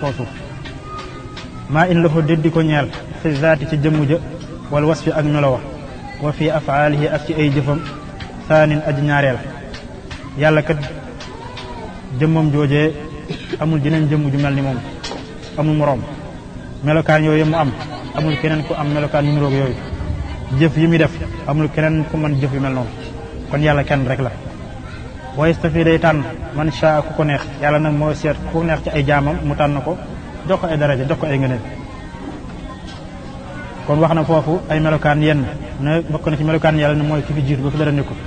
kaw suuf maa in lahu déddi ko ñeel fi zaati ci jëmm ja wal wasfi ak melo wa fi afaalihi ak ci ay jëfam saanin aji ñaareel yàlla kat jëmmam joojee amul jeneen jëmm ju mel ni moom amul moroom melokaan yooyu mu am amul keneen ku am melokaan yu niroog yooyu jëf yi muy def amul keneen ku mën jëf yu mel noonu kon yàlla kenn rek la wa yastafi day tànn man shaa ku ko neex yàlla nag moo seet ku neex ci ay jaamam mu tànn ko jox ko ay daraja jox ko ay ngëneel kon wax na foofu ay melokaan yenn ne bokk na ci melokaan yàlla ne mooy ki fi jiitu ba fi dara nekkul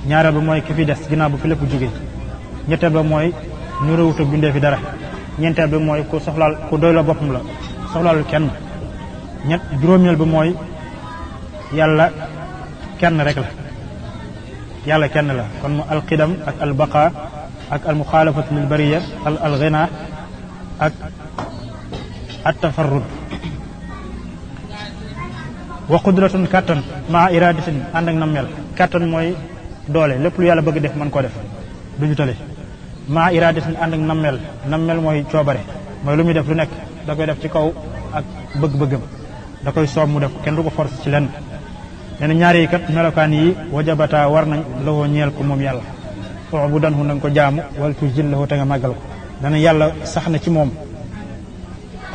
ñaareel ba mooy ki fi des ginnaaw bu fi lépp jógee ñetteel ba mooy ñu réwut ak bindee fi dara ñeenteel ba mooy ku soxlaal ku doy la boppam la soxlaalul kenn juróomeel ba mooy yàlla kenn rek la yàlla kenn la kon mu alqidam ak albaqa ak almuxaalafatu lil bariya al ghina ak attafarrud wa qudratun kàttan maa iradatin ànd ak nammel kàttan mooy doole lépp lu yàlla bëgg def mën koo def duñu tale maa iradatin ànd ak nammel mooy coobare mooy lu muy def lu nekk da koy def ci kaw ak bëgg-bëggam da koy soob mu def kenn du ko force ci lenn nee na ñaari kat melokaan yi wajabata war nañ lawoo ñeel ko moom yàlla bu danhu na nga ko jaamu wala tu jil lahu te nga màggal ko dana yàlla sax na ci moom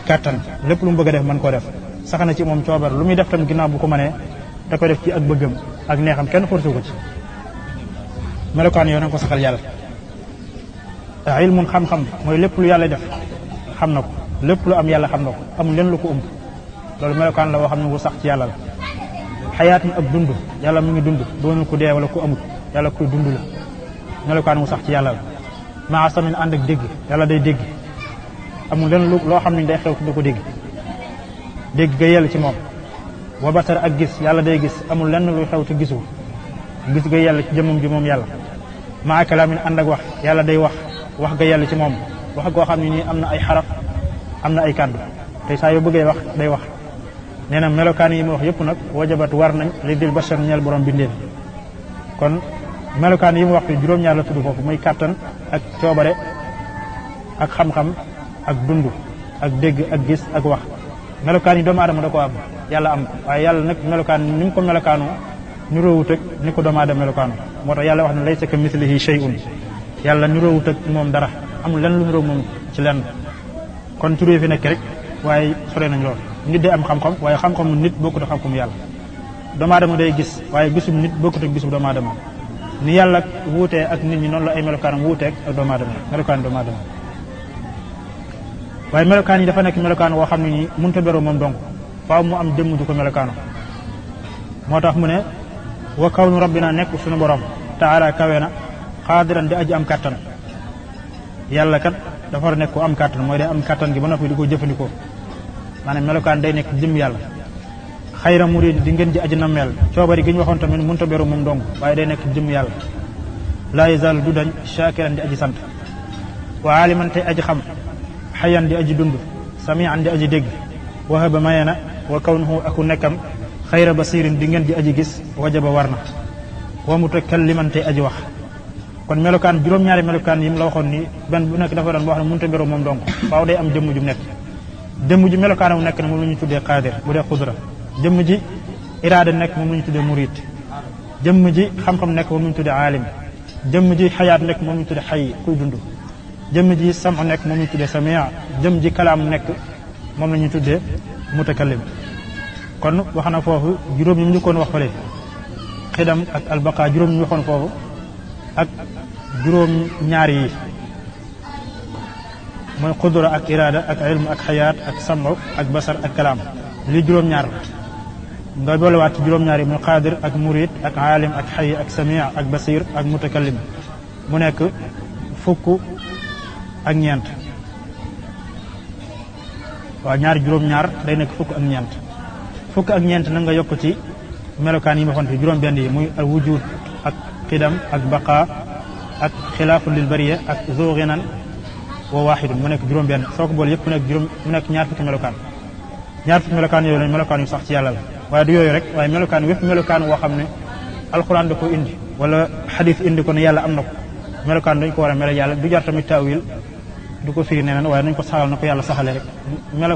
kàttan lépp lu mu bëgg a def mën koo def sax na ci moom coobar lu muy def tam ginnaaw bu ko mënee da koy def ci ak bëggam ak neexam kenn forcé ko ci melokaan yoo na nga ko saxal yàlla ilmun xam-xam mooy lépp lu yàlla def xam na ko lépp lu am yàlla xam na ko amul leen lu ko ëmb loolu melokaan la woo xam ne wu sax ci yàlla la xayaatun ak dund yàlla mu ngi dund doonul ku dee wala ku amut yàlla kuy dund la melokaan wu sax ci yàlla la maa samin ànd ak dégg yàlla day dégg amul leen loo xam ne day xew du ko dégg dégg ga yell ci moom wa basar ak gis yàlla day gis amul lenn luy xew te gisul gis ga yell ci jëmmam ji moom yàlla maa kalaamin ànd ak wax yàlla day wax ga yell ci moom wax goo xam ne nii am na ay xaraf am na ay kàddu te saa yoo bëggee wax day wax nee na melokaan yi mu wax yëpp nag wajabat war nañ li dil bashar ñeel borom bindéef kon melokaan yi mu wax fi juróom-ñaar la tudd foofu muy kàttan ak coobare ak xam-xam ak dund ak dégg ak gis ak wax melokaan yi doomu aadama da ko am yàlla am waaye yàlla nag melokaan ni mu ko melokaanoo niroowut ak ni ko doomu aadama melokaanoo moo tax yàlla wax ne laysa ka mislihi shay'un yàlla niroowut ak moom dara amul lenn lu niroo moom ci lenn kon turée fi nekk rek waaye sore nañ lool nit day am xam-xam waaye xam-xamu nit bokkut ak xam-xamu yàlla doomu aadama day gis waaye gisum nit bokkut ak gisum doomu aadama ni yàlla wuutee ak nit ñi noonu la ay melokaanam wuuteeg ak doomu aadama melokaan doomu aadama waaye melokaan yi dafa nekk melokaan woo xam ne nii mënut a beroo moom donc faaw mu am jëmm ju ko melokaano moo tax mu ne wa kawnu rabbina nekk suñu borom taala kawe na xaadiran di aji am kàttan yàlla kat dafa war a nekk ko am kàttan mooy day am kàttan gi ba noppi di ko jëfandikoo maanaam melokaan day nekk jëm yàlla xayra murid di ngeen ji aji nammeel coobari gi ñu waxoon tamit mënut a beru moom dong waaye day nekk jëm yàlla laa yazal du dañ shakiran di aji sant wa aliman tey aji xam xayan di aji dund samian di aji dégg wahaba mayena wa kawnuhu aku nekkam xayra basirin di ngeen ji aji gis wajaba war na wa mutakalliman tey aji wax kon melokaan juróom-ñaari melokaan yi mu la waxoon ni benn bu nekk dafa doon boo xam ne mënut a beru moom dong faaw day am jëmm ju nekk jëmm ji melokaanam nekk na moom la ñu tuddee qaadir bu dee xudra jëmm ji iraada nekk moom la ñu tuddee murid jëmm ji xam-xam nekk moom la ñu tuddee aalim jëmm ji xayaat nekk moom la ñu tuddee xay kuy dund jëmm ji sam nekk moom la ñu tuddee samia jëmm ji kalaam nekk moom la ñu tuddee mutakallim kon wax na foofu juróom yi mu njëkkoon wax fële xidam ak albaqa juróom yi ñu waxoon foofu ak juróom ñaar yi mooy qudra ak iraada ak ilm ak xayaat ak samu ak basar ak kalaam lii juróom-ñaar la nga boolewaat ci juróom-ñaar yi muy qaadir ak murid ak aalim ak xay ak samia ak basir ak mutakallim mu nekk fukk ak ñeent waaw ñaari juróom-ñaar day nekk fukk ak ñeent fukk ak ñeent na nga yokk ci melokaan yi ma waxoon fi juróom benn yi muy al wujud ak xidam ak baqa ak xilaafu lil bariya ak zoginan wa waaxidun mu nekk juróom benn soo ko boole yëpp mu nekk ñaar fukki melokaan yooyu lañ melokaan yu sax ci yàlla la waaye du yooyu rek waaye melokaan wépp melokaan woo xam ne alxuraan da ko indi wala xadis indi ko ne yàlla am na ko melokaan dañ ko war a mel yàlla du jar tamit taawil du ko firi neneen waaye nañ ko saxal na ko yàlla saxale rek